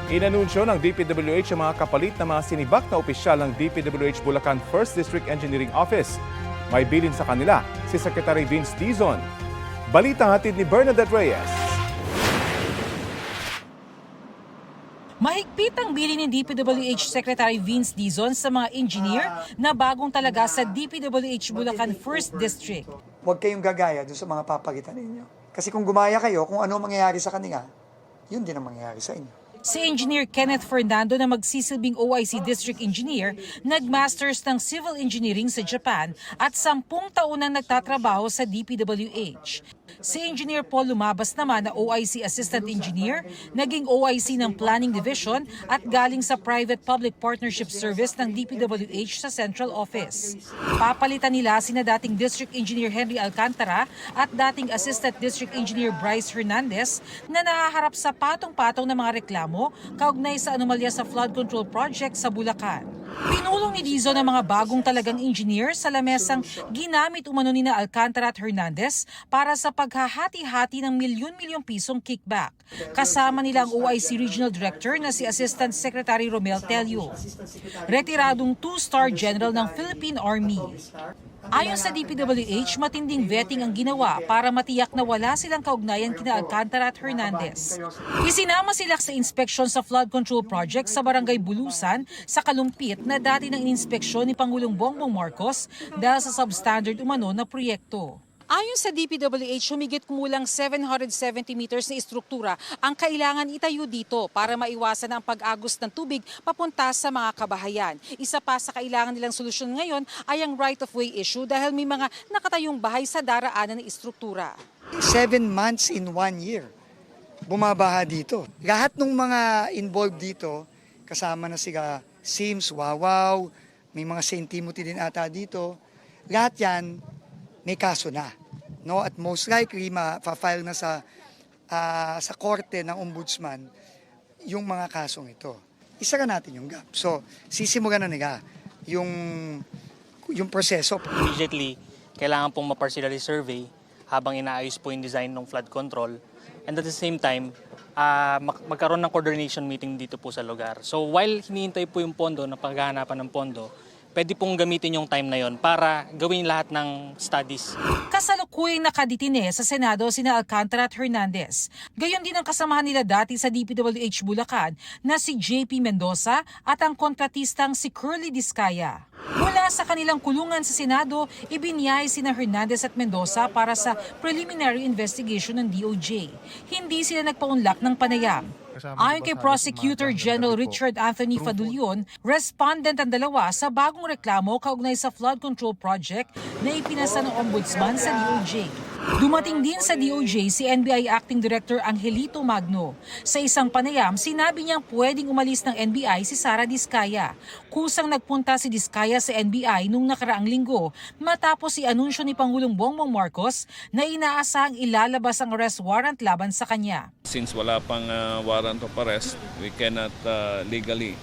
Inanunsyo ng DPWH ang mga kapalit na mga sinibak na opisyal ng DPWH Bulacan 1st District Engineering Office. May bilin sa kanila si Secretary Vince Dizon. Balita hatid ni Bernadette Reyes. Mahigpit ang bilin ni DPWH Secretary Vince Dizon sa mga engineer na bagong talaga sa DPWH Bulacan 1st District. Huwag kayong gagaya doon sa mga papalitan ninyo. Kasi kung gumaya kayo, kung ano mangyayari sa kanila, yun din ang mangyayari sa inyo. Si Engineer Kenneth Fernando na magsisilbing OIC District Engineer, nag-masters ng Civil Engineering sa Japan at 10 taon nang nagtatrabaho sa DPWH. Si Engineer Paul Lumabas naman na OIC Assistant Engineer, naging OIC ng Planning Division at galing sa Private Public Partnership Service ng DPWH sa Central Office. Papalitan nila sina dating District Engineer Henry Alcantara at dating Assistant District Engineer Bryce Hernandez na nahaharap sa patong-patong na mga reklamo kaugnay sa anomalya sa flood control project sa Bulacan. Pinulong ni Dizon ang mga bagong talagang engineer sa lamesang ginamit umano ni Alcantara at Hernandez para sa paghahati-hati ng milyon-milyong pisong kickback. Kasama nila ang OIC Regional Director na si Assistant Secretary Romel Tello, retiradong 2-star General ng Philippine Army. Ayon sa DPWH, matinding vetting ang ginawa para matiyak na wala silang kaugnayan kina Alcantara at Hernandez. Isinama sila sa inspeksyon sa flood control project sa Barangay Bulusan sa Kalumpit na dati ng ininspeksyon ni Pangulong Bongbong Marcos dahil sa substandard umano na proyekto. Ayon sa DPWH, humigit kumulang 770 meters na istruktura ang kailangan itayo dito para maiwasan ang pag-agos ng tubig papunta sa mga kabahayan. Isa pa sa kailangan nilang solusyon ngayon ay ang right-of-way issue dahil may mga nakatayong bahay sa daraanan ng istruktura. 7 months in 1 year, bumabaha dito. Lahat ng mga involved dito, kasama na sila Sims, Wawaw, may mga St. Timothy din ata dito, lahat yan may kaso na, no? At most likely ma-file na sa korte ng ombudsman yung mga kasong ito. Isara natin yung gap. So, sisimulan na nila yung proseso. Immediately, kailangan pong ma-parcellary survey habang inaayos po yung design ng flood control. And at the same time, magkaroon ng coordination meeting dito po sa lugar. So while hinihintay po yung pondo, na paghahanapan ng pondo, pwede pong gamitin yung time na yon para gawin lahat ng studies. Kasalukuyang nakaditine sa Senado sina Alcantara at Hernandez. Gayon din ang kasamahan nila dati sa DPWH Bulacan na si JP Mendoza at ang kontratistang si Curly Discaya. Mula sa kanilang kulungan sa Senado, ibinyay sina Hernandez at Mendoza para sa preliminary investigation ng DOJ. Hindi sila nagpaunlak ng panayam. Ayon kay Prosecutor General Richard Anthony Fadulion, respondent ang dalawa sa bagong reklamo kaugnay sa flood control project na ipinasa ng Ombudsman sa DOJ. Dumating din sa DOJ si NBI Acting Director Angelito Magno. Sa isang panayam, sinabi niyang pwedeng umalis ng NBI si Sara Discaya. Kusang nagpunta si Discaya sa NBI nung nakaraang linggo matapos i-anunsyo ni Pangulong Bongbong Marcos na inaasahang ilalabas ang arrest warrant laban sa kanya. Since wala pang warrant of arrest, we cannot legally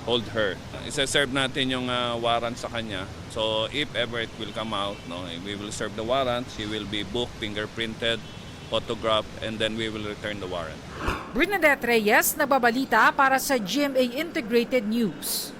hold her. Isa-serve natin yung warrant sa kanya. So if ever it will come out, no, we will serve the warrant. She will be booked, fingerprinted, photographed, and then we will return the warrant. Bernadette Reyes, nababalita para sa GMA Integrated News.